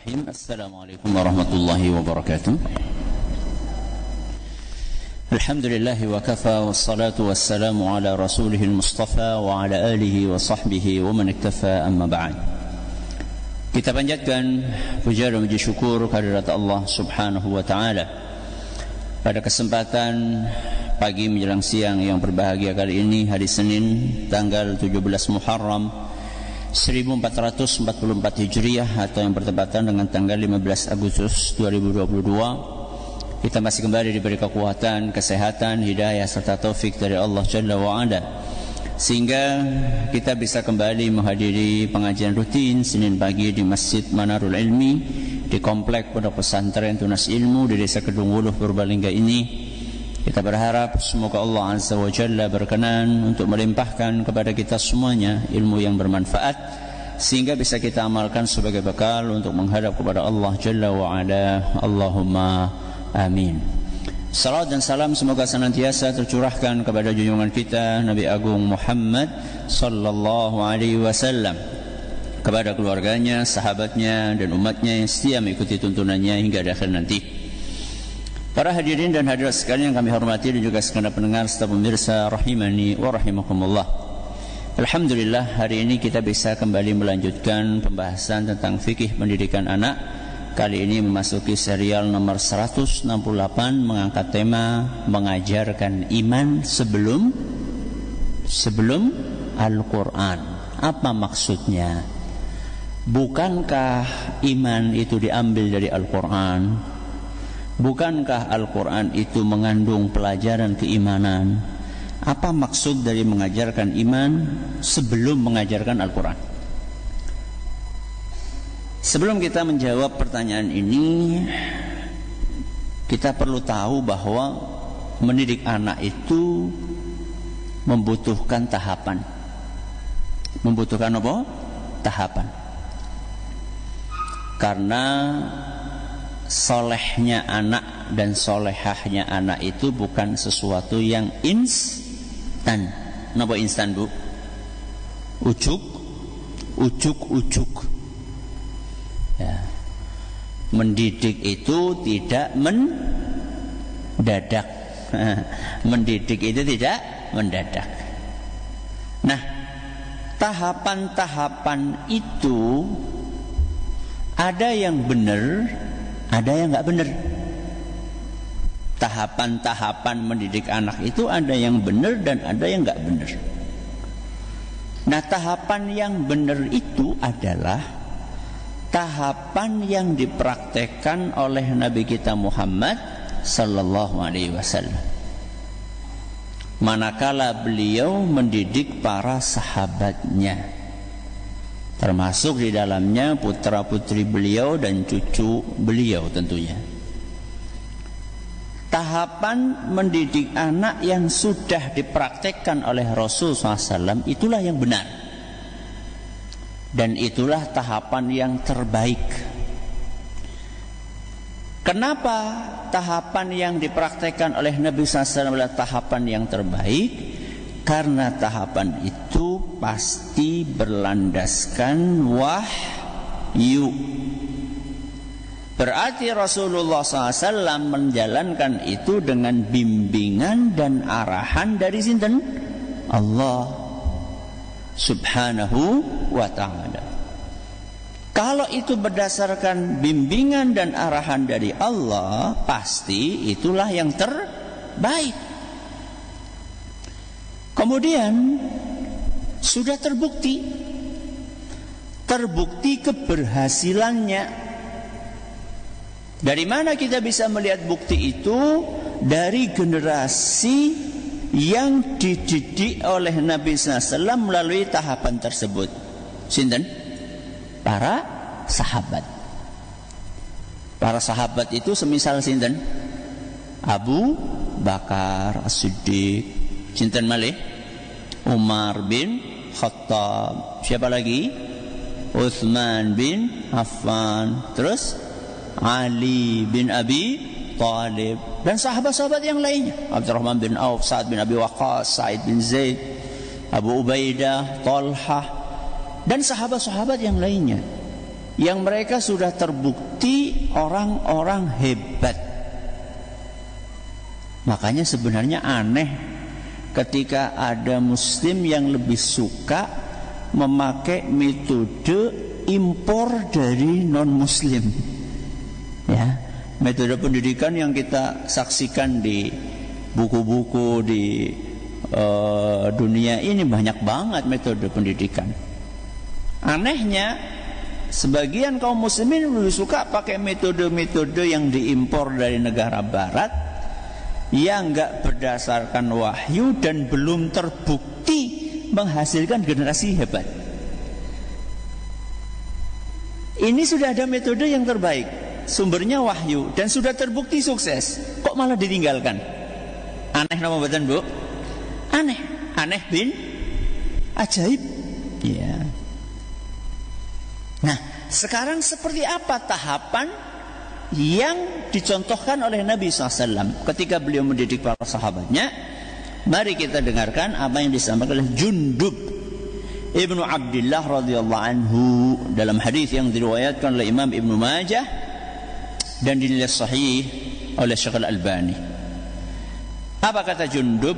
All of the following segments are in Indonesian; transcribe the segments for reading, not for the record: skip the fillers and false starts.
Bismillahirrahmanirrahim. Assalamualaikum warahmatullahi wabarakatuh. Alhamdulillahi wa kafa wassalatu wassalamu ala rasulihil mustafa wa ala alihi wa sahbihi wa man iktafa amma ba'd. Kita panjatkan puja dan puji syukur kehadirat Allah subhanahu wa ta'ala. Pada kesempatan pagi menjelang siang yang berbahagia kali ini, hari Senin tanggal 17 Muharram 1444 Hijriah atau yang bertepatan dengan tanggal 15 Agustus 2022, kita masih kembali diberi kekuatan, kesehatan, hidayah serta taufik dari Allah Jalla wa'ala, sehingga kita bisa kembali menghadiri pengajian rutin Senin pagi di Masjid Manarul Ilmi di Komplek Pondok Pesantren Tunas Ilmu di Desa Kedung Wuluh, Purbalingga ini. Kita berharap semoga Allah Azza wa Jalla berkenan untuk melimpahkan kepada kita semuanya ilmu yang bermanfaat, sehingga bisa kita amalkan sebagai bekal untuk menghadap kepada Allah Jalla wa Ala. Allahumma amin. Salam dan salam semoga senantiasa tercurahkan kepada junjungan kita Nabi Agung Muhammad sallallahu alaihi wasallam, kepada keluarganya, sahabatnya dan umatnya yang setia mengikuti tuntunannya hingga akhir nanti. Para hadirin dan hadirat sekalian yang kami hormati dan juga segenap pendengar serta pemirsa rahimani wa rahimakumullah. Alhamdulillah, hari ini kita bisa kembali melanjutkan pembahasan tentang fikih pendidikan anak. Kali ini memasuki serial nomor 168, mengangkat tema mengajarkan iman sebelum Al-Quran. Apa maksudnya? Bukankah iman itu diambil dari Al-Quran? Bukankah Al-Quran itu mengandung pelajaran keimanan? Apa maksud dari mengajarkan iman sebelum mengajarkan Al-Quran? Sebelum kita menjawab pertanyaan ini, kita perlu tahu bahwa mendidik anak itu membutuhkan tahapan. Membutuhkan apa? Tahapan. Karena solehnya anak dan solehahnya anak itu bukan sesuatu yang instan. Kenapa instan, Bu? Ujuk. Ya. Mendidik itu tidak mendadak. Mendidik itu tidak mendadak. Nah, tahapan-tahapan itu ada yang benar, ada yang nggak benar. Tahapan-tahapan mendidik anak itu ada yang benar dan ada yang nggak benar. Nah, tahapan yang benar itu adalah tahapan yang dipraktekkan oleh Nabi kita Muhammad sallallahu alaihi wasallam manakala beliau mendidik para sahabatnya, termasuk di dalamnya putra-putri beliau dan cucu beliau tentunya. Tahapan mendidik anak yang sudah dipraktekkan oleh Rasul SAW itulah yang benar. Dan itulah tahapan yang terbaik. Kenapa tahapan yang dipraktekkan oleh Nabi SAW adalah tahapan yang terbaik? Karena tahapan itu pasti berlandaskan wahyu. Berarti Rasulullah SAW menjalankan itu dengan bimbingan dan arahan dari sinten? Allah Subhanahu wa ta'ala. Kalau itu berdasarkan bimbingan dan arahan dari Allah, pasti itulah yang terbaik. Kemudian sudah terbukti keberhasilannya. Dari mana kita bisa melihat bukti itu? Dari generasi yang dididik oleh Nabi SAW melalui tahapan tersebut. Sinten? Para sahabat. Para sahabat itu semisal sinten? Abu Bakar As-Siddiq, sinten malih? Umar bin Khattab. Siapa lagi? Utsman bin Affan. Terus Ali bin Abi Thalib dan sahabat-sahabat yang lainnya, Abdurrahman bin Auf, Sa'ad bin Abi Waqqas, Sa'id bin Zaid, Abu Ubaidah, Talhah dan sahabat-sahabat yang lainnya. yang mereka sudah terbukti orang-orang hebat. Makanya sebenarnya aneh ketika ada muslim yang lebih suka memakai metode impor dari non-muslim. Ya, metode pendidikan yang kita saksikan di buku-buku di dunia ini banyak banget metode pendidikan. Anehnya sebagian kaum muslimin lebih suka pakai metode-metode yang diimpor dari negara barat yang enggak berdasarkan wahyu dan belum terbukti menghasilkan generasi hebat. Ini sudah ada metode yang terbaik, sumbernya wahyu dan sudah terbukti sukses, kok malah ditinggalkan? Aneh nama mboten, Bu? Aneh bin ajaib. Ya. Nah, sekarang seperti apa tahapan yang dicontohkan oleh Nabi SAW ketika beliau mendidik para sahabatnya? Mari kita dengarkan apa yang disampaikan oleh Jundub Ibnu Abdullah radhiyallahu anhu dalam hadis yang diriwayatkan oleh Imam Ibnu Majah dan dinilai sahih oleh Syekh Al-Albani. Apa kata Jundub?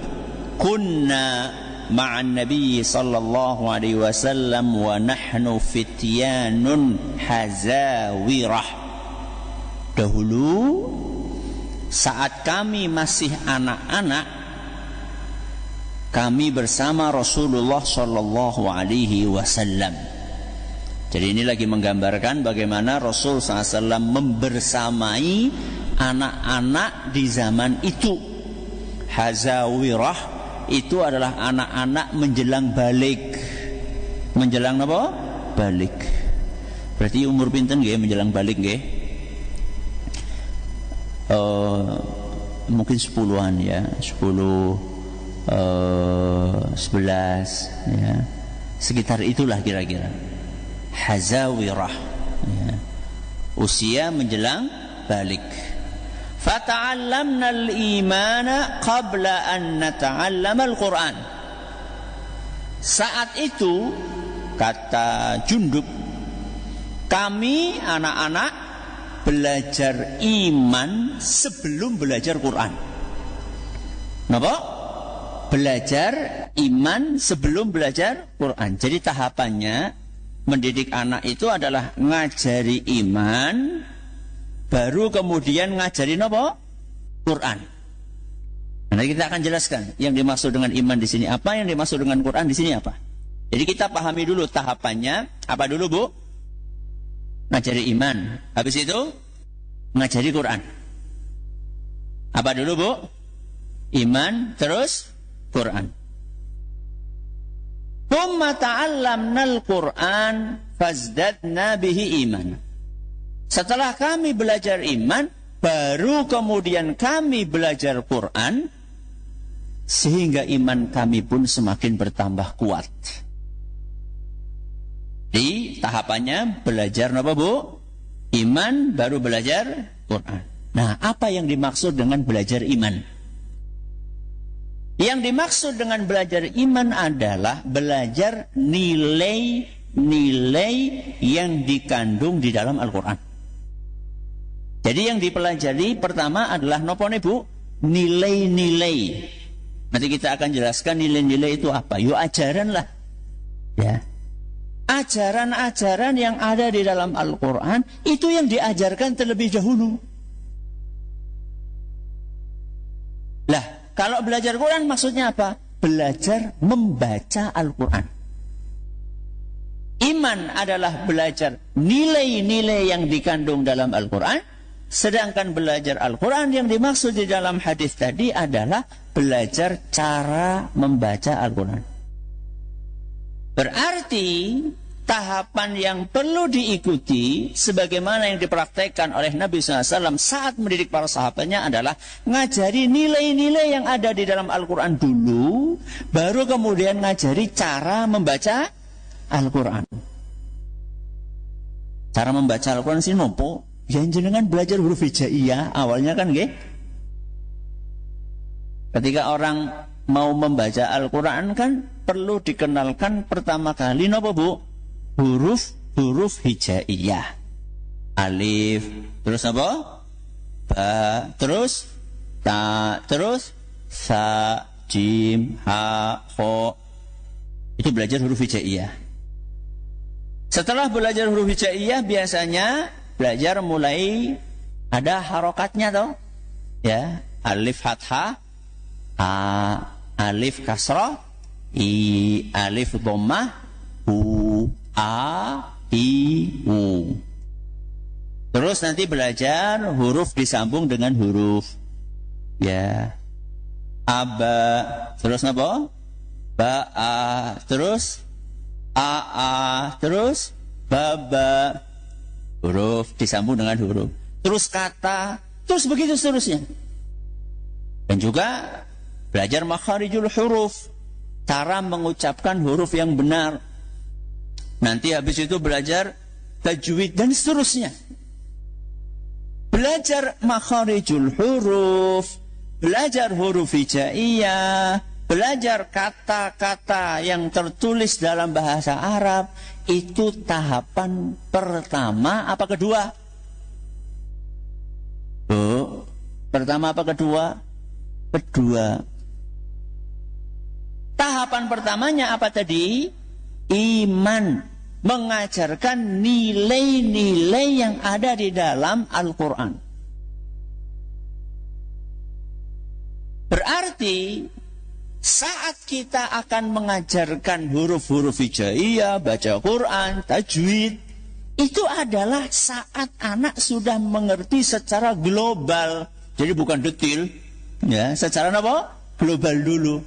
Kunna ma'an Nabi sallallahu alaihi wasallam wa nahnu fityanun hazawirah. Dahulu saat kami masih anak-anak, kami bersama Rasulullah sallallahu alaihi wasallam. Jadi ini lagi menggambarkan bagaimana Rasul SAW membersamai anak-anak di zaman itu. Hazawirah itu adalah anak-anak menjelang balik. Menjelang apa? Balik. Berarti umur pinten nggih menjelang balik nggih? Mungkin 10-an ya, 10 11 ya. Sekitar itulah kira-kira. Hazawirah ya. Usia menjelang balik. Fata'allamna al-imana qabla an nata'allama al-Qur'an. Saat itu kata Jundub, kami anak-anak belajar iman sebelum belajar Quran. Kenapa? Belajar iman sebelum belajar Quran. Jadi tahapannya mendidik anak itu adalah ngajari iman, baru kemudian ngajarin apa? Quran. Nanti kita akan jelaskan yang dimaksud dengan iman di sini apa, yang dimaksud dengan Quran di sini apa. Jadi kita pahami dulu tahapannya apa dulu, Bu? Ngajari iman, habis itu ngajari Quran. Apa dulu, Bu? Iman terus Quran. Tsumma ta'allamnal Quran fazdadna bihi iman. Setelah kami belajar iman, baru kemudian kami belajar Quran, sehingga iman kami pun semakin bertambah kuat. Di tahapannya belajar apa, Bu? Iman baru belajar Quran. Nah, apa yang dimaksud dengan belajar iman? Yang dimaksud dengan belajar iman adalah belajar nilai-nilai yang dikandung di dalam Al-Quran. Jadi yang dipelajari pertama adalah nopo nih, Bu? Nilai-nilai. Nanti kita akan jelaskan nilai-nilai itu apa. Yuk ajaran lah. Ya. Ajaran-ajaran yang ada di dalam Al-Quran itu yang diajarkan terlebih dahulu. Lah, kalau belajar Quran maksudnya apa? Belajar membaca Al-Quran. Iman adalah belajar nilai-nilai yang dikandung dalam Al-Quran. Sedangkan belajar Al-Quran yang dimaksud di dalam hadis tadi adalah belajar cara membaca Al-Quran. Berarti tahapan yang perlu diikuti sebagaimana yang dipraktekkan oleh Nabi SAW saat mendidik para sahabatnya adalah ngajari nilai-nilai yang ada di dalam Al-Quran dulu, baru kemudian ngajari cara membaca Al-Quran. Cara membaca Al-Quran sini nopo? Ya jenengan belajar huruf hijaiyah awalnya kan nggih. Ketika orang mau membaca Al-Quran kan perlu dikenalkan pertama kali nopo, Bu? Huruf huruf hijaiyah. Alif, terus apa? Ba, terus ta, terus sa, jim, ha, kho. Itu belajar huruf hijaiyah. Setelah belajar huruf hijaiyah biasanya belajar mulai ada harokatnya toh. Ya, alif fathah, a, alif kasrah, i, alif dhammah, u, a, i, u. Terus nanti belajar huruf disambung dengan huruf. Ya. Aba, terus apa? Ba, a, terus a, terus baba. Huruf disambung dengan huruf. Terus kata, terus begitu seterusnya. Dan juga belajar makharijul huruf. Cara mengucapkan huruf yang benar. Nanti habis itu belajar tajwid dan seterusnya. Belajar makharijul huruf, belajar huruf hijaiyah, belajar kata-kata yang tertulis dalam bahasa Arab, itu tahapan pertama apa kedua? Oh, pertama apa kedua? Kedua. Tahapan pertamanya apa tadi? Iman. Mengajarkan nilai-nilai yang ada di dalam Al-Quran. Berarti saat kita akan mengajarkan huruf-huruf hijaiyah, baca Quran, tajwid, itu adalah saat anak sudah mengerti secara global. Jadi bukan detail, ya, secara apa? Global dulu.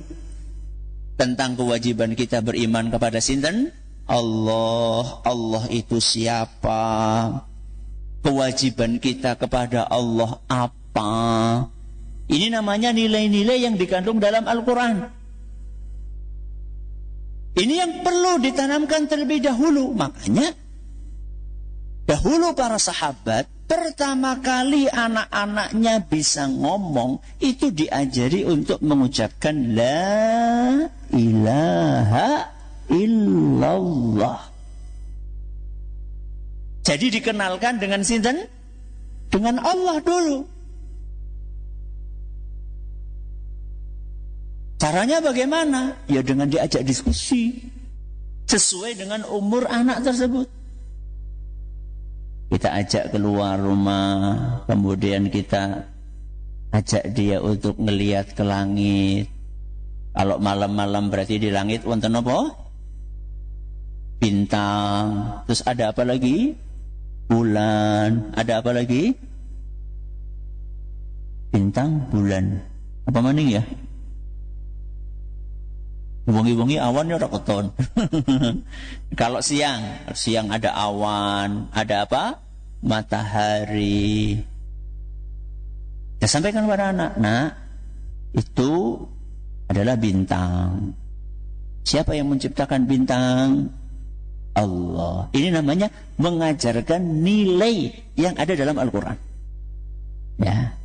Tentang kewajiban kita beriman kepada sinten? Allah. Allah itu siapa? Kewajiban kita kepada Allah apa? Ini namanya nilai-nilai yang dikandung dalam Al-Quran. Ini yang perlu ditanamkan terlebih dahulu. Makanya dahulu para sahabat pertama kali anak-anaknya bisa ngomong itu diajari untuk mengucapkan la ilaha illallah. Jadi dikenalkan dengan sinten? Dengan Allah dulu. Caranya bagaimana? Ya dengan diajak diskusi sesuai dengan umur anak tersebut. Kita ajak keluar rumah, kemudian kita ajak dia untuk ngelihat ke langit. Kalau malam-malam berarti di langit wonten apa? Bintang. Terus ada apa lagi? Bulan. Ada apa lagi? Bintang, bulan. Apa maning ya? Wengi-wengi awan ya ora keton. Kalau siang ada awan, ada apa? Matahari. Ya sampaikan kepada anak, nah itu adalah bintang. Siapa yang menciptakan bintang? Allah. Ini namanya mengajarkan nilai yang ada dalam Al-Quran. Ya.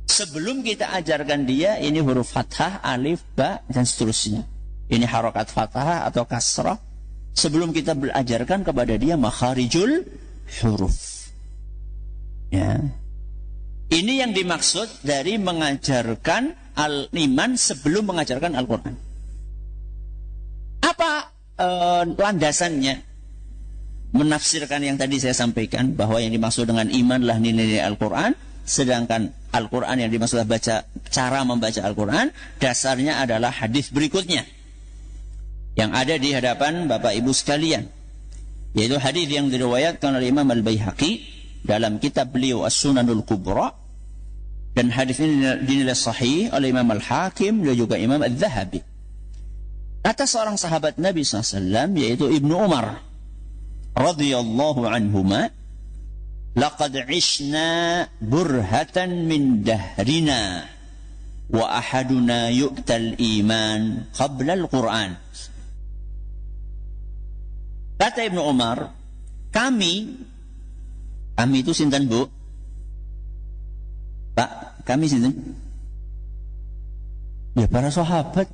Sebelum kita ajarkan dia, ini huruf fathah, alif, ba, dan seterusnya. Ini harokat fathah atau kasrah. Sebelum kita belajarkan kepada dia makharijul huruf. Ya. Ini yang dimaksud dari mengajarkan al-iman sebelum mengajarkan Al-Quran. Apa landasannya? Menafsirkan yang tadi saya sampaikan, bahwa yang dimaksud dengan iman adalah nilai-nilai Al-Quran, sedangkan Al-Quran yang dimaksud cara membaca Al-Quran, dasarnya adalah hadis berikutnya yang ada di hadapan Bapak Ibu sekalian, yaitu hadis yang diriwayatkan oleh Imam Al-Baihaqi dalam kitab beliau As-Sunanul Kubra, dan hadis ini dinilai sahih oleh Imam Al-Hakim dan juga Imam Al-Zahabi. Kata seorang sahabat Nabi SAW, yaitu Ibnu Umar radhiyallahu anhuma, laqad ishna burhatan min dahrina wa ahaduna yu'tal iman qabla al-Quran. Kata Ibnu Umar, kami itu sinten Bu? Pak, kami sinten? Ya para sahabat.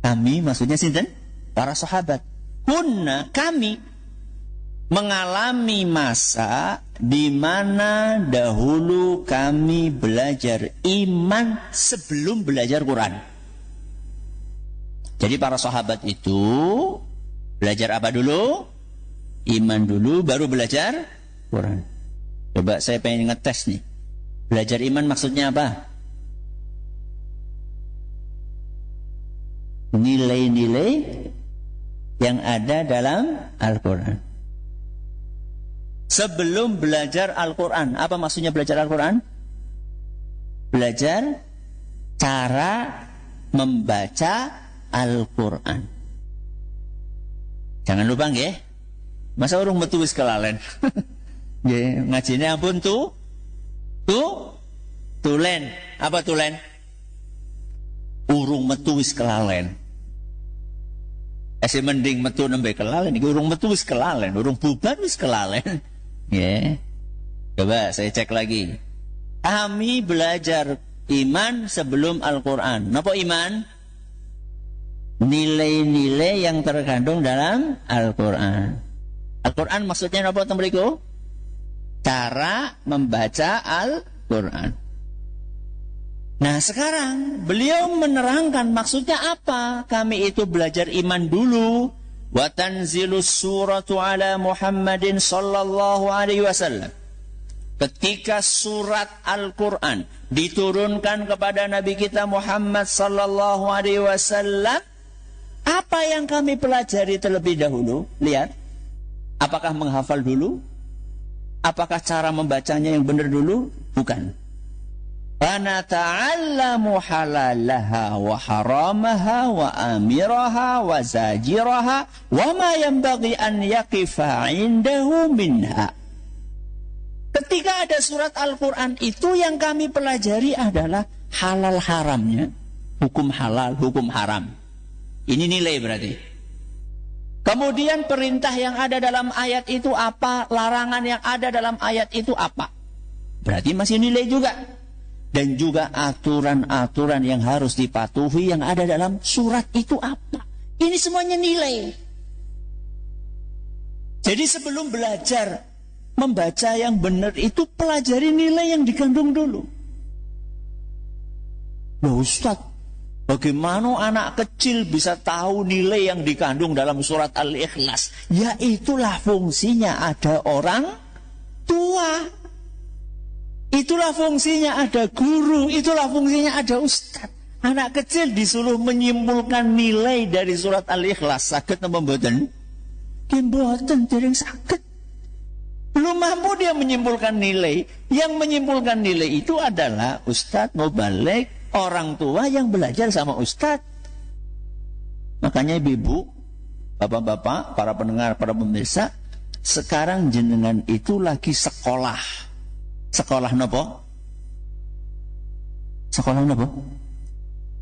Kami maksudnya sinten? Para sahabat. Kunna, kami. mengalami masa di mana dahulu kami belajar iman sebelum belajar Quran. Jadi para sahabat itu belajar apa dulu? Iman dulu, baru belajar Quran. Coba saya pengen ngetes nih. Belajar iman maksudnya apa? Nilai-nilai yang ada dalam Al-Quran. Sebelum belajar Al-Quran, apa maksudnya belajar Al-Quran? Belajar cara membaca Al-Quran. Jangan lupa nggih. Masa urung metu wis kelalen. Nggih, ngajine ampun tulen. Apa tulen? Urung metu wis kelalen. Esi mending metu nembe kelalen, iki urung metu wis kelalen, urung bubar wis kelalen. Ya. Coba saya cek lagi. Kami belajar iman sebelum Al-Quran. Napa iman? Nilai-nilai yang terkandung dalam Al-Quran. Al-Quran maksudnya napa teng mriku? Cara membaca Al-Quran. Nah sekarang beliau menerangkan maksudnya apa? Kami itu belajar iman dulu. Wa tanzilus suratu ala Muhammadin sallallahu alaihi wasallam. Ketika surat Al-Quran diturunkan kepada Nabi kita Muhammad sallallahu alaihi wasallam, apa yang kami pelajari terlebih dahulu? Lihat. Apakah menghafal dulu? Apakah cara membacanya yang benar dulu? Bukan. Fanata'allamu halalaha wa haramaha wa amiraha wa zajiraha wa ma yanbaghi an yaqifa indahu minha. Ketika ada surat Al-Quran itu yang kami pelajari adalah halal haramnya. Hukum halal, hukum haram. Ini nilai berarti. Kemudian perintah yang ada dalam ayat itu apa? Larangan yang ada dalam ayat itu apa? Berarti masih nilai juga. Dan juga aturan-aturan yang harus dipatuhi yang ada dalam surat itu apa. Ini semuanya nilai. Jadi sebelum belajar membaca yang benar itu pelajari nilai yang dikandung dulu. Loh Ustaz, bagaimana anak kecil bisa tahu nilai yang dikandung dalam surat Al-Ikhlas? Ya itulah fungsinya ada orang tua. Itulah fungsinya ada guru, itulah fungsinya ada ustaz. Anak kecil disuruh menyimpulkan nilai dari surat Al-Ikhlas. Sakit apa mboten? Mboten, dereng sakit. Belum mampu dia menyimpulkan nilai. Yang menyimpulkan nilai itu adalah ustaz mubalik, orang tua yang belajar sama ustaz. Makanya ibu, bapak-bapak, para pendengar, para pemirsa, sekarang jenengan itu lagi sekolah. Sekolah nopo? Sekolah nopo?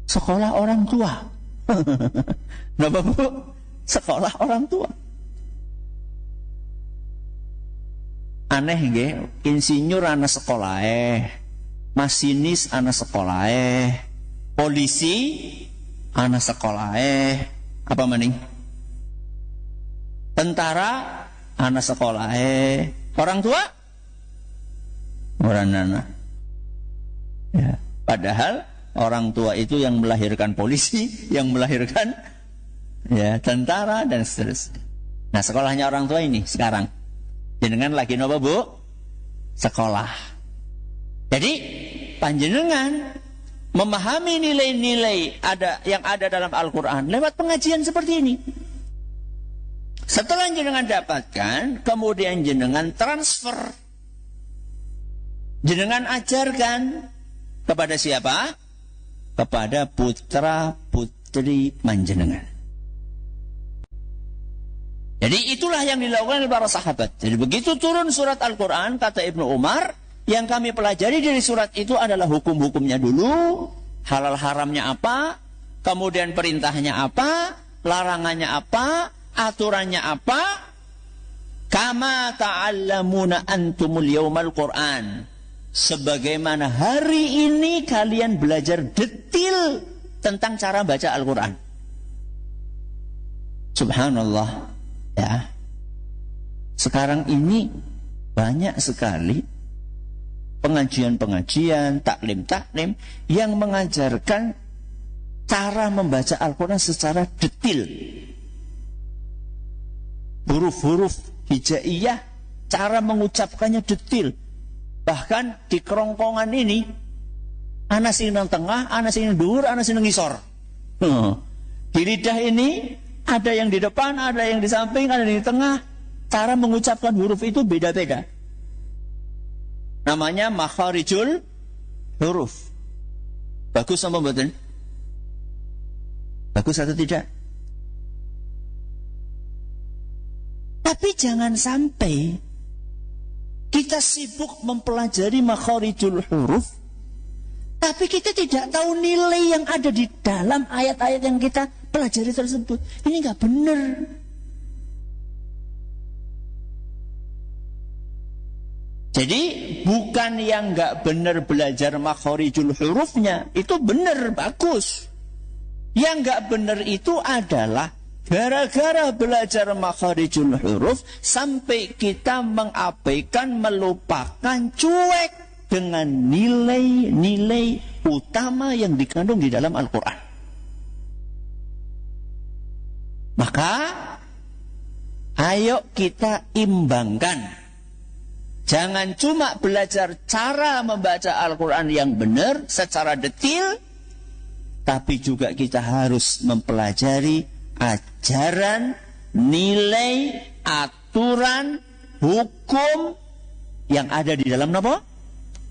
Sekolah orang tua. Napa Bu? Sekolah orang tua. Aneh nggih, insinyur ana sekolahe, masinis ana sekolahe, polisi ana sekolahe, apa maning? Tentara ana sekolahe, orang tua orang nana. Ya, padahal orang tua itu yang melahirkan polisi, yang melahirkan ya tentara dan seterusnya. Nah, sekolahnya orang tua ini sekarang. Jenengan lagi napa, Bu? Sekolah. Jadi, panjenengan memahami nilai-nilai yang ada dalam Al-Quran lewat pengajian seperti ini. Setelah jenengan dapatkan, kemudian jenengan transfer. Jenengan ajarkan kepada siapa? Kepada putra-putri manjenengan. Jadi itulah yang dilakukan oleh para sahabat. Jadi begitu turun surat Al-Quran, kata Ibnu Umar, yang kami pelajari dari surat itu adalah hukum-hukumnya dulu, halal haramnya apa, kemudian perintahnya apa, larangannya apa, aturannya apa. Kama ta'allamuna antumul yawmal Qur'an. Sebagaimana hari ini kalian belajar detil tentang cara baca Al-Quran. Subhanallah. Ya. Sekarang ini banyak sekali pengajian-pengajian, taklim-taklim yang mengajarkan cara membaca Al-Quran secara detail. Huruf-huruf hijaiyah, cara mengucapkannya detail. Bahkan di kerongkongan ini, ana sing nang tengah, ana sing nang dhuwur, ana sing nang ngisor. Di lidah ini ada yang di depan, ada yang di samping, ada yang di tengah. Cara mengucapkan huruf itu beda-beda. Namanya makharijul huruf. Bagus sama mboten? Bagus atau tidak? Tapi jangan sampai kita sibuk mempelajari makharijul huruf, tapi kita tidak tahu nilai yang ada di dalam ayat-ayat yang kita pelajari tersebut. Ini nggak benar. Jadi bukan yang nggak benar belajar makharijul hurufnya, itu benar, bagus. Yang nggak benar itu adalah gara-gara belajar makharijul huruf sampai kita mengabaikan, melupakan, cuek dengan nilai-nilai utama yang dikandung di dalam Al-Quran. Maka ayo kita imbangkan. Jangan cuma belajar cara membaca Al-Quran yang benar secara detail, tapi juga kita harus mempelajari ajaran, nilai, aturan, hukum yang ada di dalam apa?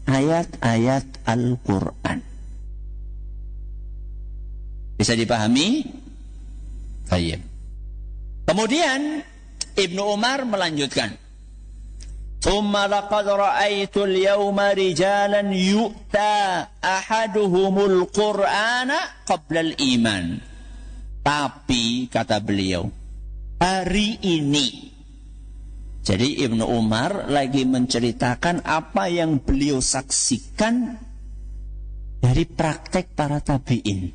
Ayat-ayat Al-Quran. Bisa dipahami? Baik. Kemudian Ibnu Umar melanjutkan. ثم لقد رأيت اليوم رجالا يؤتى أحدهم القرآن قبل الإيمان. Tapi kata beliau, hari ini. Jadi Ibnu Umar lagi menceritakan apa yang beliau saksikan dari praktek para tabi'in,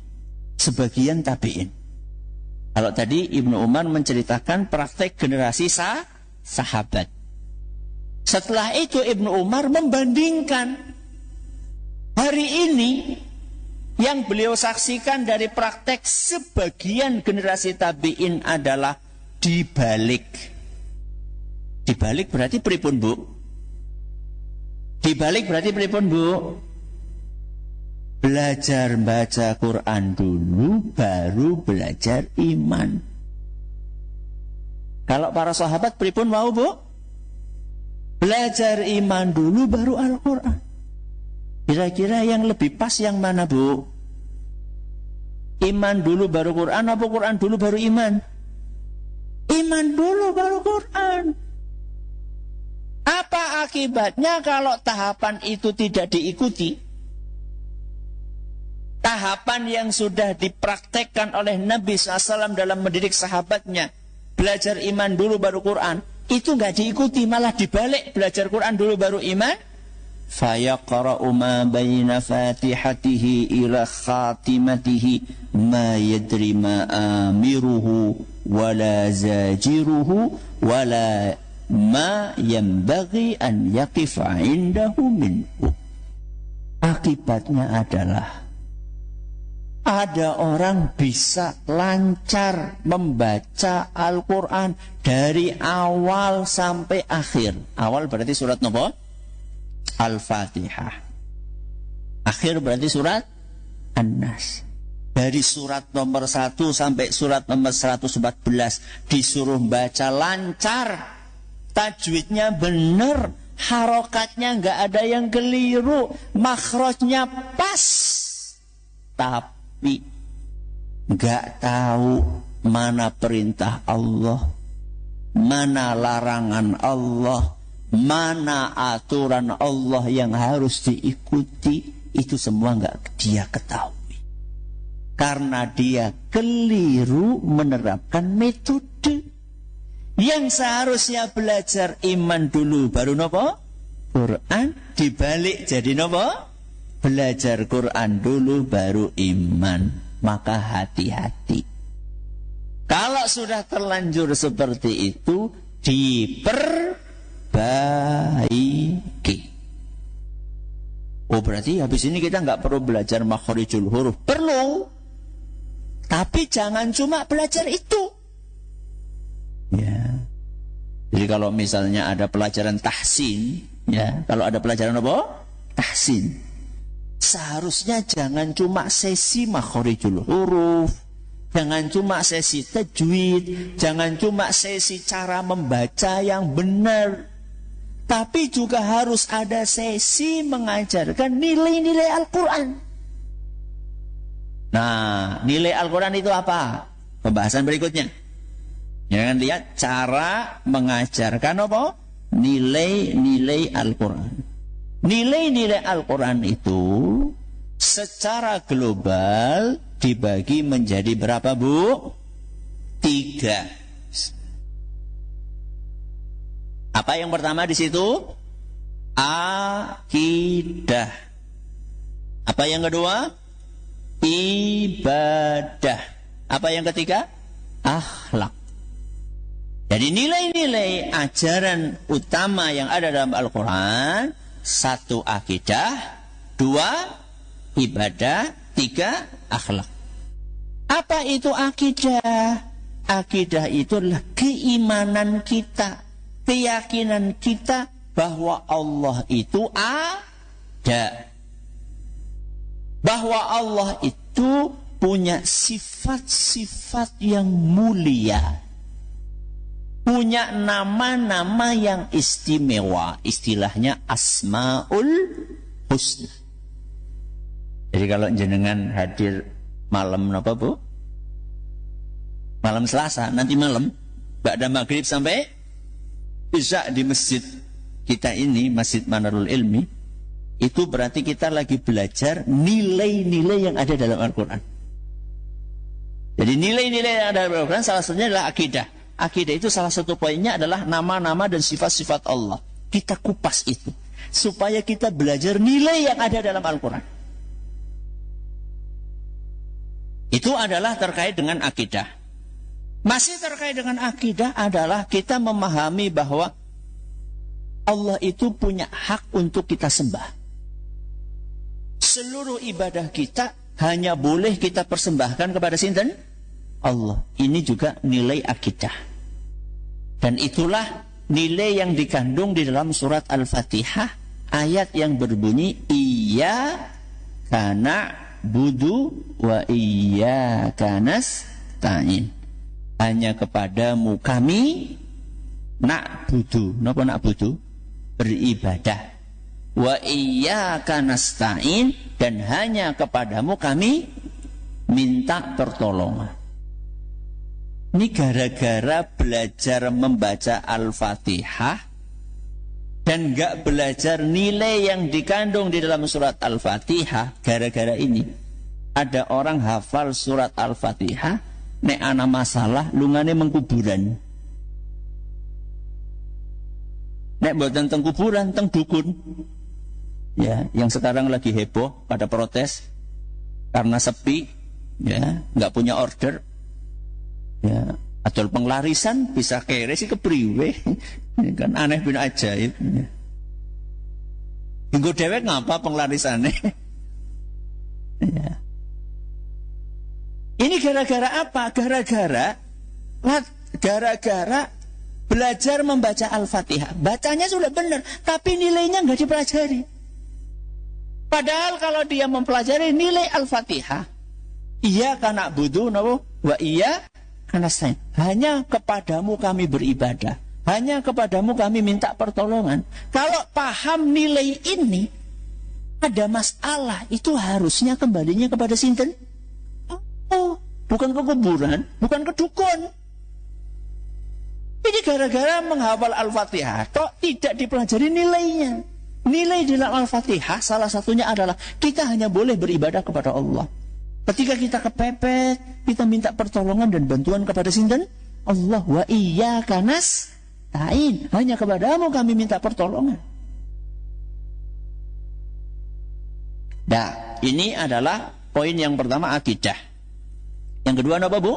sebagian tabi'in. Kalau tadi Ibnu Umar menceritakan praktek generasi sahabat. Setelah itu Ibnu Umar membandingkan hari ini yang beliau saksikan dari praktek sebagian generasi tabi'in adalah dibalik. Dibalik berarti pripun, Bu? Dibalik berarti pripun, Bu? Belajar baca Quran dulu baru belajar iman. Kalau para sahabat pripun mau, Bu? Belajar iman dulu baru Al-Quran. Kira-kira yang lebih pas yang mana, Bu? Iman dulu baru Quran apa Quran dulu baru iman? Iman dulu baru Quran. Apa akibatnya kalau tahapan itu tidak diikuti? Tahapan yang sudah dipraktekkan oleh Nabi SAW dalam mendidik sahabatnya, belajar iman dulu baru Quran, itu nggak diikuti, malah dibalik, belajar Quran dulu baru iman. Fayaqra'u ma baina fatihatihi ila khatimatihi ma yadri ma amiruhu wala zajiruhu wala ma yanbaghi an yaqifa indahu minhu. Akibatnya adalah ada orang bisa lancar membaca Al-Quran dari awal sampai akhir. Awal berarti surat nopo? Al-Fatihah. Akhir berarti surat An-Nas. Dari surat nomor 1 sampai surat nomor 114 disuruh baca lancar. Tajwidnya benar, harokatnya nggak ada yang keliru, makhrajnya pas. Tapi nggak tahu mana perintah Allah, mana larangan Allah, mana aturan Allah yang harus diikuti. Itu semua nggak dia ketahui, karena dia keliru menerapkan metode. Yang seharusnya belajar iman dulu baru nopo? Quran, dibalik jadi nopo? Belajar Quran dulu baru iman. Maka hati-hati. Kalau sudah terlanjur seperti itu, diperbaiki. perbaiki. Oh, berarti habis ini kita nggak perlu belajar makhorijul huruf. Perlu. Tapi jangan cuma belajar itu. Ya. Jadi kalau misalnya ada pelajaran tahsin, ya, kalau ada pelajaran apa? Tahsin. Seharusnya jangan cuma sesi makhorijul huruf, jangan cuma sesi tajwid, jangan cuma sesi cara membaca yang benar. Tapi juga harus ada sesi mengajarkan nilai-nilai Al-Quran. Nah, nilai Al-Quran itu apa? Pembahasan berikutnya. Jangan lihat cara mengajarkan apa? Nilai-nilai Al-Quran. Nilai-nilai Al-Quran itu secara global dibagi menjadi berapa, Bu? 3. Apa yang pertama di situ? Akidah. Apa yang kedua? Ibadah. Apa yang ketiga? Akhlak. Jadi nilai-nilai ajaran utama yang ada dalam Al-Quran, 1 akidah, 2 ibadah, 3 akhlak. Apa itu akidah? Akidah itu adalah keimanan kita, keyakinan kita bahwa Allah itu ada. Bahwa Allah itu punya sifat-sifat yang mulia. Punya nama-nama yang istimewa. Istilahnya Asmaul Husna. Jadi kalau jenengan hadir malam apa, Bu? Malam Selasa, nanti malam ba'da maghrib sampai Isya di masjid kita ini, Masjid Manarul Ilmi, itu berarti kita lagi belajar nilai-nilai yang ada dalam Al-Quran. Jadi nilai-nilai yang ada dalam Al-Quran salah satunya adalah akidah. Akidah itu salah satu poinnya adalah nama-nama dan sifat-sifat Allah. Kita kupas itu supaya kita belajar nilai yang ada dalam Al-Quran. Itu adalah terkait dengan akidah. Masih terkait dengan akidah adalah kita memahami bahwa Allah itu punya hak untuk kita sembah. Seluruh ibadah kita hanya boleh kita persembahkan kepada sinten? Allah. Ini juga nilai akidah. Dan itulah nilai yang dikandung di dalam surat Al-Fatihah, ayat yang berbunyi iyyaka na'budu wa iyyaka nasta'in. Hanya kepadamu kami na'budu. Napa na'budu? Beribadah. Wa iyyaka nasta'in, dan hanya kepadamu kami minta pertolongan. Ini gara-gara belajar membaca Al-Fatihah dan gak belajar nilai yang dikandung di dalam surat Al-Fatihah. Gara-gara ini ada orang hafal surat Al-Fatihah, nek ana masalah lungane mengkuburan. Nek mboten teng kuburan, teng dukun. Ya, yang sekarang lagi heboh pada protes karena sepi, ya, nggak punya order. Ya, atau penglarisan bisa kere sih kepriwe. Kan aneh bin ajaib. Minggu dewek ngapa penglarisannya? Ya. Ini gara-gara apa? Gara-gara belajar membaca Al-Fatihah. Bacanya sudah benar, tapi nilainya nggak dipelajari. Padahal kalau dia mempelajari nilai Al-Fatihah, iyyaka na'budu wa iyyaka nasta'in. Hanya kepadamu kami beribadah. Hanya kepadamu kami minta pertolongan. Kalau paham nilai ini, ada masalah, itu harusnya kembalinya kepada sinten? Oh, bukan ke kuburan, bukan ke dukun. Ini gara-gara menghafal Al-Fatihah, kok tidak dipelajari nilainya. Nilai di dalam Al-Fatihah salah satunya adalah kita hanya boleh beribadah kepada Allah. Ketika kita kepepet, kita minta pertolongan dan bantuan kepada sinten? Allah. Wa iyyaka nasta'in. Hanya kepadamu kami minta pertolongan. Nah, ini adalah poin yang pertama, akidah. Yang kedua apa, Bu?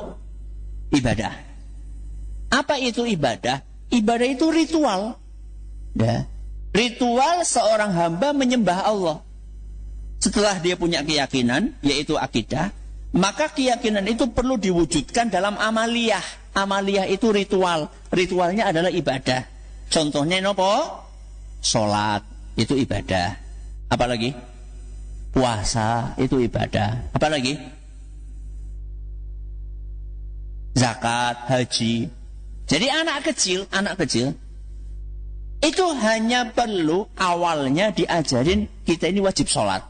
Ibadah. Apa itu ibadah? Ibadah itu ritual. Ya. Ritual seorang hamba menyembah Allah. Setelah dia punya keyakinan, yaitu akidah, maka keyakinan itu perlu diwujudkan dalam amaliyah. Amaliyah itu ritual. Ritualnya adalah ibadah. Contohnya nopo? Sholat, itu ibadah. Apalagi? Puasa, itu ibadah. Apalagi? Zakat, haji. Jadi anak kecil itu hanya perlu awalnya diajarin kita ini wajib sholat.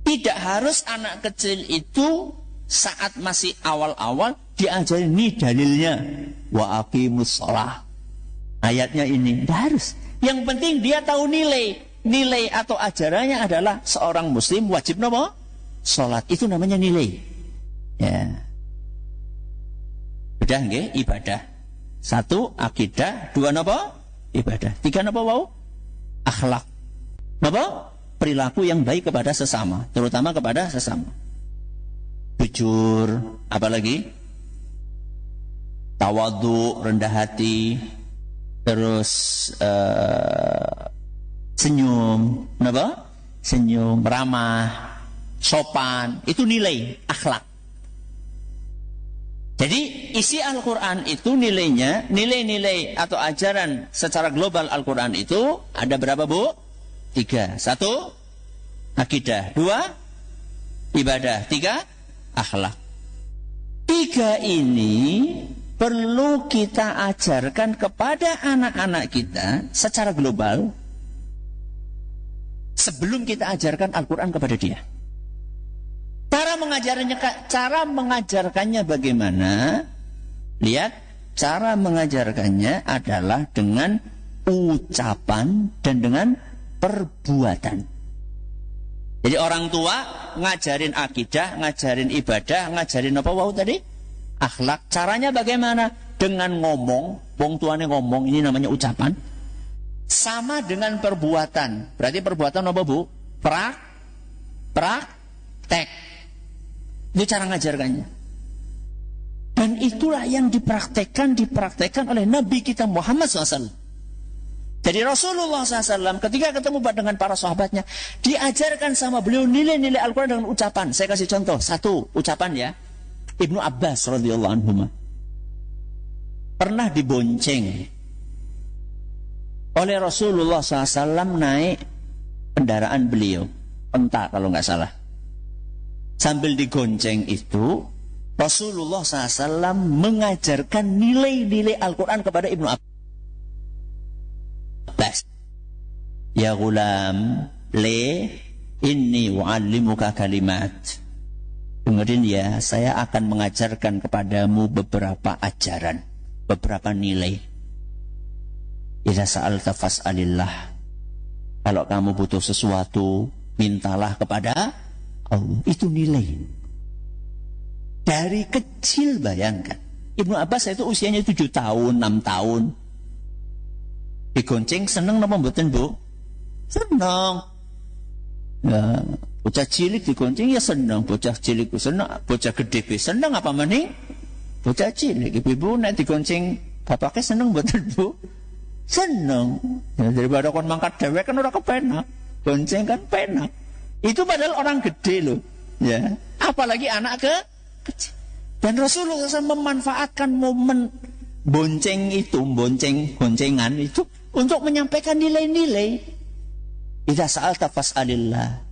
Tidak harus anak kecil itu saat masih awal-awal diajarin ini dalilnya. Wa aqimus sholah. Ayatnya ini. Tidak harus. Yang penting dia tahu nilai. Nilai atau ajarannya adalah seorang muslim wajib apa? Sholat. Itu namanya nilai. Ya. Udah nggih, ibadah. 1 akidah, 2 napa? Ibadah. 3 napa wau? Akhlak. Napa? Perilaku yang baik kepada sesama, terutama kepada sesama. Jujur, apalagi? Tawadhu, rendah hati, terus senyum, napa? Senyum, ramah, sopan, itu nilai akhlak. Jadi isi Al-Quran itu nilainya, nilai-nilai atau ajaran secara global Al-Quran itu ada berapa bu? 3. 1, akidah. 2, ibadah. 3, akhlak. 3 ini perlu kita ajarkan kepada anak-anak kita secara global sebelum kita ajarkan Al-Quran kepada dia. Cara mengajarkannya bagaimana? Lihat, cara mengajarkannya adalah dengan ucapan dan dengan perbuatan. Jadi orang tua ngajarin akidah, ngajarin ibadah, ngajarin apa wau tadi? Akhlak. Caranya bagaimana? Dengan ngomong, wong tuane ngomong, ini namanya ucapan. Sama dengan perbuatan. Berarti perbuatan apa bu? Praktek. Itu cara ngajarkannya. Dan itulah yang dipraktekkan oleh Nabi kita Muhammad SAW. Jadi Rasulullah SAW ketika ketemu dengan para sahabatnya, diajarkan sama beliau nilai-nilai Al-Quran dengan ucapan. Saya kasih contoh, 1 ucapan ya. Ibnu Abbas radhiyallahu anhu pernah dibonceng oleh Rasulullah SAW naik kendaraan beliau, unta kalau nggak salah. Sambil digonceng itu, Rasulullah SAW mengajarkan nilai-nilai Al-Quran kepada Ibnu Abbas. Ya gulam, inni wa'allimuka kalimat. Dengerin ya, saya akan mengajarkan kepadamu beberapa ajaran, beberapa nilai. Idza sa'alta fas'alillah. Kalau kamu butuh sesuatu, mintalah kepada Allah. Itu nilai. Dari kecil bayangkan. Ibnu Abbas itu usianya 7 tahun, 6 tahun. Digonceng seneng napa mboten, Bu? Seneng. Ya, bocah cilik digonceng ya seneng, bocah cilik seneng, bocah gede seneng apa maning? Bocah cilik ibu nek digonceng bapaknya seneng mboten, Bu? Seneng. Ya, daripada kon mangkat dewek kan ora kepenak. Gonceng kan penak. Itu padahal orang gede loh, ya. Apalagi anak kecil. Dan Rasulullah SAW memanfaatkan momen boncengan itu untuk menyampaikan nilai-nilai. Idza sa'alta fas'alillah.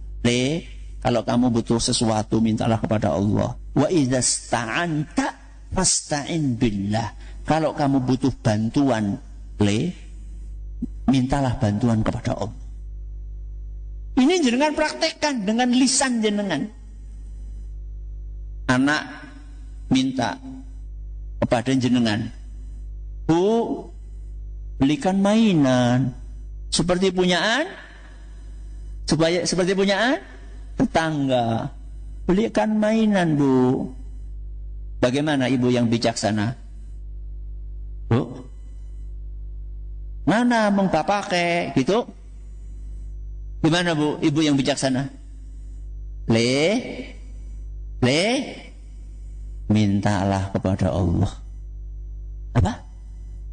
Kalau kamu butuh sesuatu mintalah kepada Allah. Wa idza sta'anta fasta'in billah. Kalau kamu butuh bantuan, mintalah bantuan kepada Allah. Ini jenengan praktekkan dengan lisan jenengan. Anak minta kepada jenengan, Bu, belikan mainan seperti punyaan tetangga. Belikan mainan, Bu. Bagaimana ibu yang bijaksana? Bu, mana mong papake gitu? Gimana Bu, ibu yang bijaksana? Mintalah kepada Allah. Apa?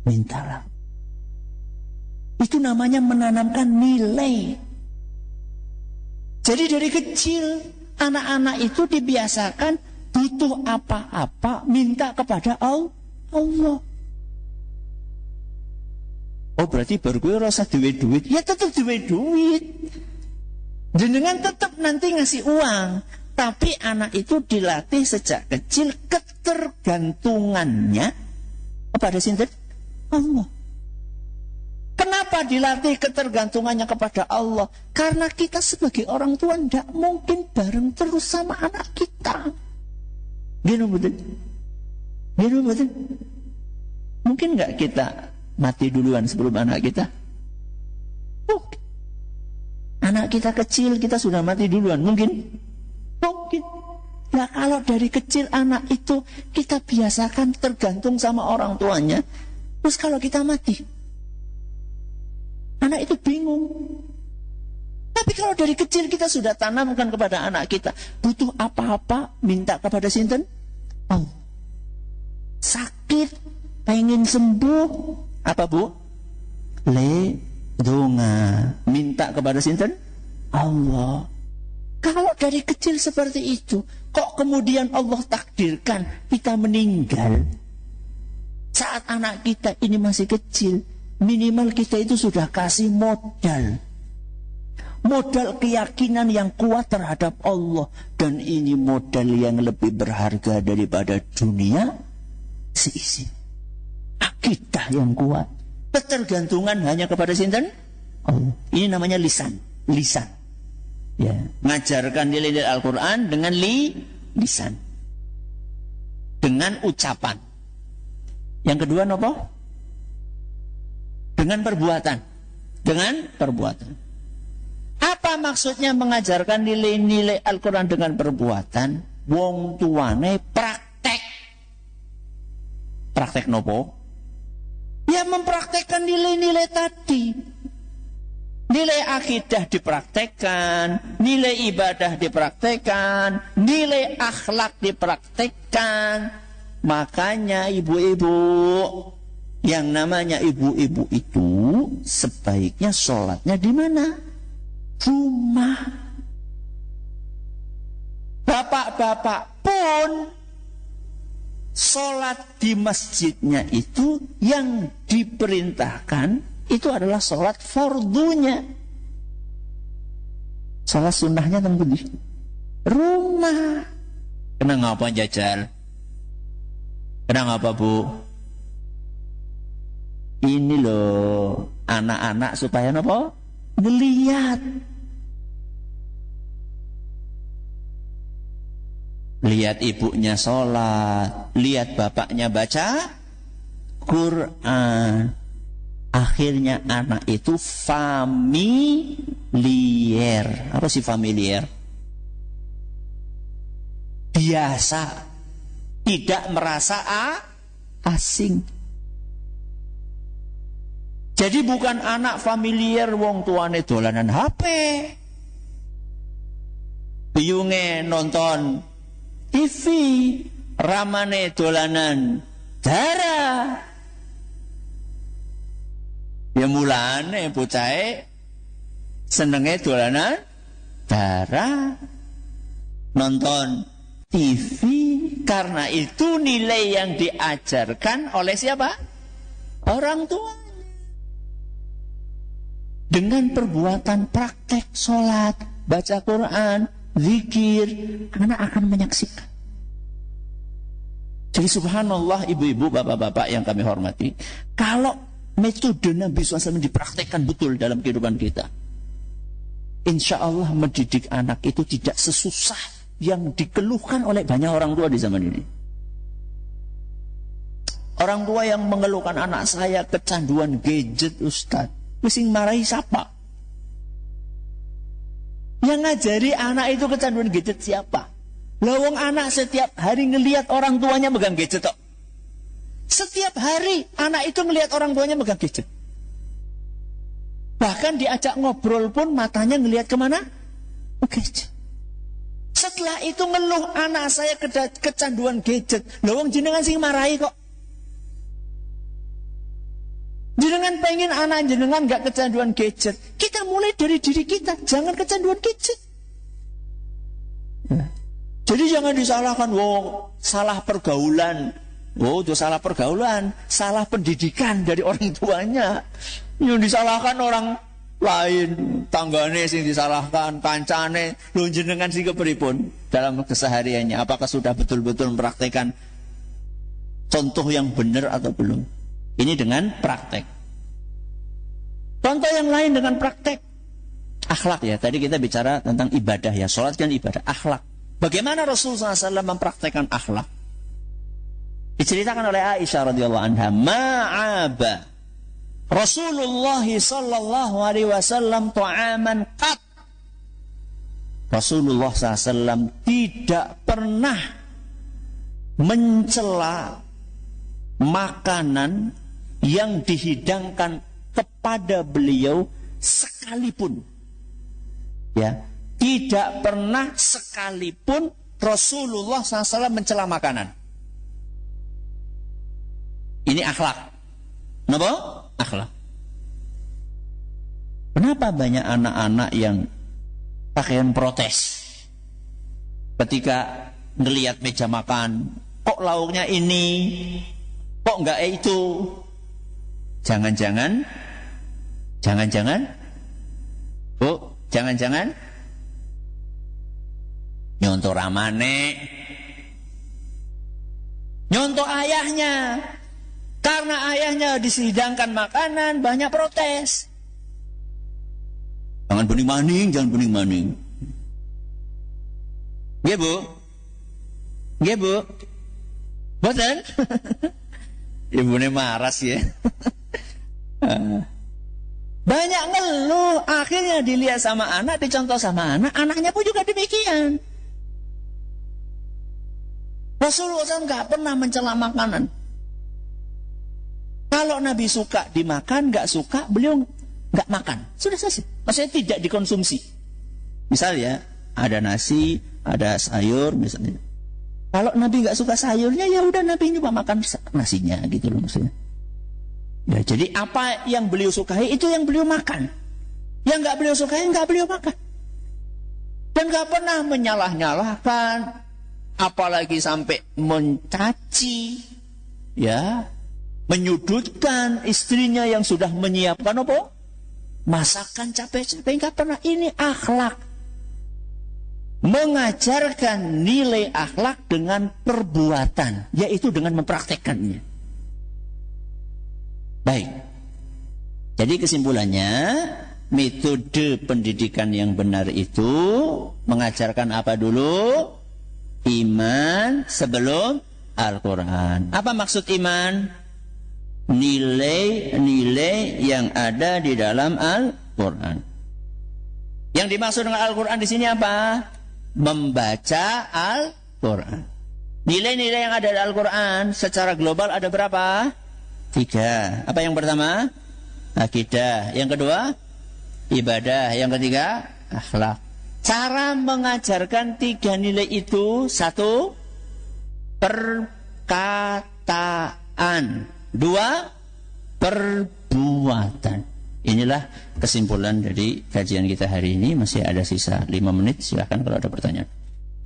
Mintalah. Itu namanya menanamkan nilai. Jadi dari kecil anak-anak itu dibiasakan butuh apa-apa minta kepada Allah. Oh berarti baru gue rasa duit. Ya tetap duit. Jenengan tetap nanti ngasih uang. Tapi anak itu dilatih sejak kecil ketergantungannya kepada sinten? Allah. Kenapa dilatih ketergantungannya kepada Allah? Karena kita sebagai orang tua tidak mungkin bareng terus sama anak kita. Gini betul? Mungkin nggak kita mati duluan sebelum anak kita? Mungkin. Anak kita kecil kita sudah mati duluan, mungkin. Nah kalau dari kecil anak itu kita biasakan tergantung sama orang tuanya, terus kalau kita mati, anak itu bingung. Tapi kalau dari kecil kita sudah tanamkan kepada anak kita, butuh apa-apa minta kepada sinten? Allah. Sakit, pengen sembuh, apa bu? Donga, minta kepada sinten? Allah. Kalau dari kecil seperti itu, kok kemudian Allah takdirkan kita meninggal? Saat anak kita ini masih kecil, minimal kita itu sudah kasih modal. Modal keyakinan yang kuat terhadap Allah. Dan ini modal yang lebih berharga daripada dunia seisi. Akidah yang kuat. Ketergantungan hanya kepada sinten? Allah. Ini namanya lisan. Ya, ngajarkan nilai-nilai Al-Quran dengan lisan, dengan ucapan. Yang kedua apa? Dengan perbuatan. Apa maksudnya mengajarkan nilai-nilai Al-Quran dengan perbuatan? Wong tuane praktek nopo? Ya mempraktekkan nilai-nilai tadi. Nilai akidah dipraktekkan, nilai ibadah dipraktekkan, nilai akhlak dipraktekkan. Makanya ibu-ibu, yang namanya ibu-ibu itu sebaiknya sholatnya di mana? Rumah. Bapak-bapak pun sholat di masjidnya itu yang diperintahkan itu adalah sholat fardunya. Sholat sunnahnya tunggu di rumah. Kenapa jajal? Kenapa bu? Ini loh anak-anak supaya apa? Ngelihat. Lihat ibunya sholat, lihat bapaknya baca Quran. Akhirnya anak itu familiar. Apa sih familiar? Biasa. Tidak merasa asing. Jadi bukan anak familiar wong tuane dolanan HP. Biyunge nonton TV, ramane dolanan darah. Ya mulane bocahe senenge dolanan darah, nonton TV. Karena itu nilai yang diajarkan oleh siapa? Orang tua. Dengan perbuatan praktek sholat, baca Quran, zikir, anak akan menyaksikan. Jadi subhanallah ibu-ibu, bapak-bapak yang kami hormati, kalau metode Nabi SAW dipraktekkan betul dalam kehidupan kita, insya Allah mendidik anak itu tidak sesusah yang dikeluhkan oleh banyak orang tua di zaman ini. Orang tua yang mengeluhkan anak saya kecanduan gadget, Ustaz, mesti marahi siapa? Yang ngajari anak itu kecanduan gadget siapa? Lawang anak setiap hari ngelihat orang tuanya megang gadget tok. Setiap hari anak itu ngelihat orang tuanya megang gadget. Bahkan diajak ngobrol pun matanya ngelihat kemana? Gadget. Setelah itu ngeluh, anak saya kecanduan gadget. Lawang jenengan sing marahi kok. Jenengan pengen anak jenengan gak kecanduan gadget, kita mulai dari diri kita, jangan kecanduan gadget. Ya. Jadi jangan disalahkan, salah pergaulan. Itu salah pergaulan, salah pendidikan dari orang tuanya. Yang disalahkan orang lain, tanggane sing disalahkan, kancane, lho jenengan sing kepripun dalam kesehariannya? Apakah sudah betul-betul mempraktekkan contoh yang benar atau belum? Ini dengan praktek. Contoh yang lain dengan praktek. Akhlak ya, tadi kita bicara tentang ibadah ya, sholat kan ibadah, akhlak. Bagaimana Rasulullah SAW mempraktekkan akhlak? Diceritakan oleh Aisyah radhiyallahu anha, ma'aba Rasulullah sallallahu alaihi wasallam ta'aman qat. Rasulullah SAW tidak pernah mencela makanan yang dihidangkan kepada beliau sekalipun. Ya, tidak pernah sekalipun Rasulullah SAW mencela makanan. Ini akhlak. Kenapa? Akhlak. Kenapa banyak anak-anak yang pakaian protes ketika ngelihat meja makan, kok lauknya ini, kok enggak itu? Jangan-jangan nyontoh ramane, nyontoh ayahnya. Karena ayahnya disidangkan makanan, banyak protes. Jangan bening maning. Nggih, Bu? Nggih, Bu? Boten? Ibune maras ya. Banyak ngeluh, akhirnya dilihat sama anak, dicontoh sama anak, anaknya pun juga demikian. Rasulullah SAW nggak pernah mencela makanan. Kalau Nabi suka dimakan, nggak suka, beliau nggak makan. Sudah selesai. Maksudnya tidak dikonsumsi. Misalnya ada nasi, ada sayur, misalnya. Kalau Nabi nggak suka sayurnya, ya udah Nabi cuma makan nasinya, gitu loh maksudnya. Ya, jadi apa yang beliau sukai itu yang beliau makan. Yang nggak beliau sukai nggak beliau makan. Dan nggak pernah menyalah-nyalahkan, apalagi sampai mencaci, ya. Menyudutkan istrinya yang sudah menyiapkan apa? Masakan capek-capek, enggak pernah. Ini akhlak. Mengajarkan nilai akhlak dengan perbuatan, yaitu dengan mempraktekkannya. Baik. Jadi kesimpulannya, metode pendidikan yang benar itu mengajarkan apa dulu? Iman sebelum Al-Quran. Apa maksud iman? Nilai-nilai yang ada di dalam Al-Quran. Yang dimaksud dengan Al-Quran di sini apa? Membaca Al-Quran. Nilai-nilai yang ada di Al-Quran secara global ada berapa? 3. Apa yang pertama? Akidah. Yang kedua? Ibadah. Yang ketiga? Akhlak. Cara mengajarkan 3 nilai itu: 1. Perkataan. 2. Perbuatan. Inilah kesimpulan dari kajian kita hari ini. Masih ada sisa 5 menit. Silahkan kalau ada pertanyaan.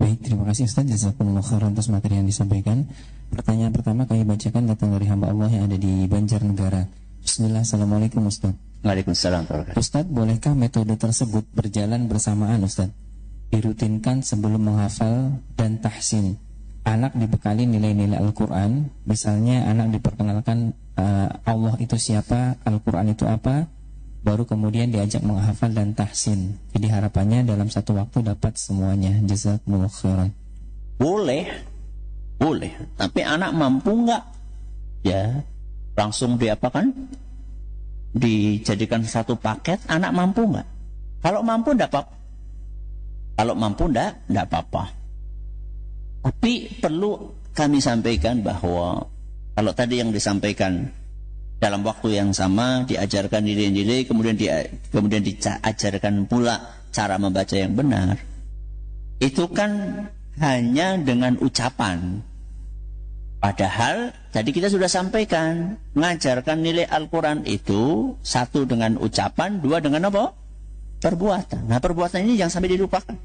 Baik, terima kasih Ustaz. Jazakumullah khairan atas materi yang disampaikan. Pertanyaan pertama kami bacakan datang dari hamba Allah yang ada di Banjarnegara. Bismillah, assalamualaikum Ustaz. Waalaikumsalam. Ustaz, bolehkah metode tersebut berjalan bersamaan Ustaz? Dirutinkan sebelum menghafal dan tahsin. Anak dibekali nilai-nilai Al-Quran. Misalnya anak diperkenalkan Allah itu siapa, Al-Quran itu apa, baru kemudian diajak menghafal dan tahsin. Jadi harapannya dalam satu waktu dapat semuanya. Jazakumullah khairan. Boleh. Tapi anak mampu nggak? Ya, langsung diapakan? Dijadikan satu paket. Anak mampu nggak? Kalau mampu nggak apa-apa. Kalau mampu nggak apa-apa. Tapi perlu kami sampaikan bahwa kalau tadi yang disampaikan dalam waktu yang sama diajarkan nilai-nilai, kemudian diajarkan pula cara membaca yang benar, itu kan hanya dengan ucapan. Padahal tadi kita sudah sampaikan, mengajarkan nilai Al-Quran itu satu dengan ucapan, dua dengan apa? Perbuatan. Nah, perbuatan ini jangan sampai dilupakan.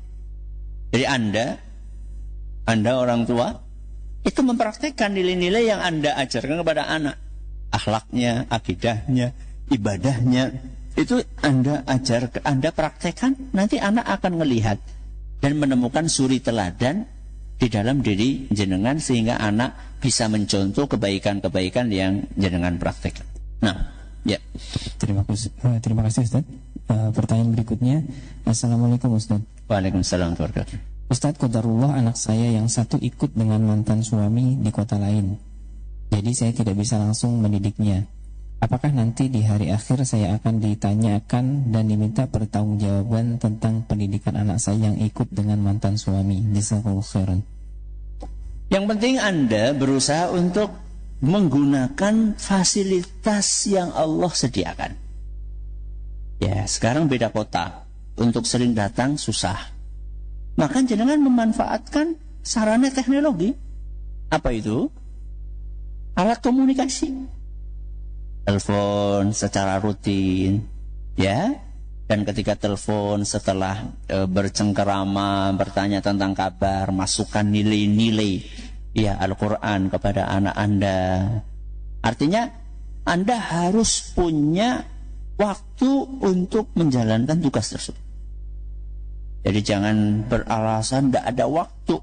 Jadi Anda orang tua itu mempraktekkan nilai-nilai yang Anda ajarkan kepada anak. Akhlaknya, akidahnya, ibadahnya, itu Anda ajarkan, Anda praktekkan, nanti anak akan melihat dan menemukan suri teladan di dalam diri jenengan sehingga anak bisa mencontoh kebaikan-kebaikan yang jenengan praktekkan. Nah, ya. Terima kasih Ustaz. Pertanyaan berikutnya, Assalamualaikum Ustaz. Waalaikumsalam warahmatullahi wabarakatuh. Ustaz, qadarullah anak saya yang satu ikut dengan mantan suami di kota lain. Jadi saya tidak bisa langsung mendidiknya. Apakah nanti di hari akhir saya akan ditanyakan dan diminta pertanggungjawaban tentang pendidikan anak saya yang ikut dengan mantan suami? Jazakallahu khairan. Yang penting Anda berusaha untuk menggunakan fasilitas yang Allah sediakan. Ya, sekarang beda kota. Untuk sering datang susah. Maka jenengan memanfaatkan sarana teknologi. Apa itu? Alat komunikasi. Telepon secara rutin, ya. Dan ketika telepon setelah bercengkerama, bertanya tentang kabar, masukkan nilai-nilai ya Al-Quran kepada anak Anda. Artinya Anda harus punya waktu untuk menjalankan tugas tersebut. Jadi jangan beralasan tidak ada waktu.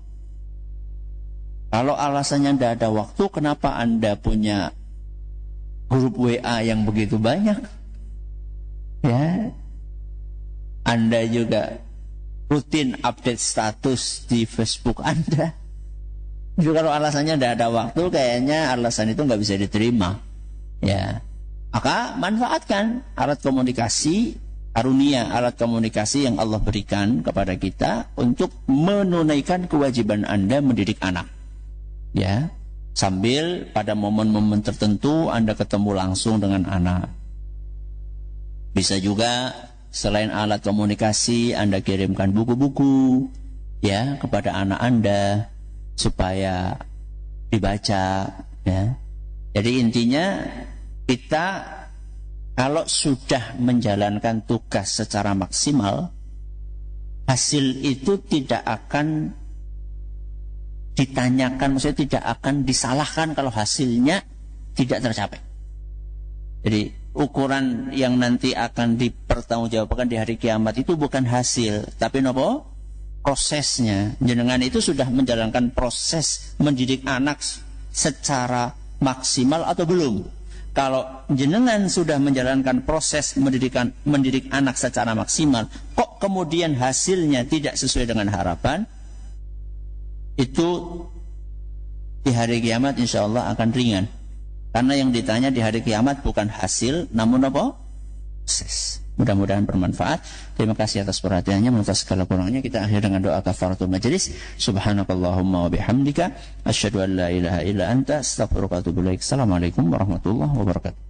Kalau alasannya tidak ada waktu, kenapa Anda punya grup WA yang begitu banyak? Ya, Anda juga rutin update status di Facebook Anda. Jadi kalau alasannya tidak ada waktu, kayaknya alasan itu nggak bisa diterima. Ya, maka manfaatkan alat komunikasi, karunia alat komunikasi yang Allah berikan kepada kita untuk menunaikan kewajiban Anda mendidik anak. Ya, sambil pada momen-momen tertentu Anda ketemu langsung dengan anak. Bisa juga selain alat komunikasi Anda kirimkan buku-buku ya kepada anak Anda supaya dibaca ya. Jadi intinya kita kalau sudah menjalankan tugas secara maksimal, hasil itu tidak akan ditanyakan, maksudnya tidak akan disalahkan kalau hasilnya tidak tercapai. Jadi ukuran yang nanti akan dipertanggungjawabkan di hari kiamat itu bukan hasil, tapi nopo? Prosesnya. Jenengan itu sudah menjalankan proses mendidik anak secara maksimal atau belum? Kalau jenengan sudah menjalankan proses mendidik anak secara maksimal, kok kemudian hasilnya tidak sesuai dengan harapan, itu di hari kiamat insya Allah akan ringan. Karena yang ditanya di hari kiamat bukan hasil, namun apa? Proses. Mudah-mudahan bermanfaat. Terima kasih atas perhatiannya. Menurut segala kurangnya kita akhir dengan doa kafaratul majelis. Subhanakallahumma wa bihamdika asyhadu an la ilaha illa anta astaghfiruka wa atubu ilaik. Assalamualaikum warahmatullahi wabarakatuh.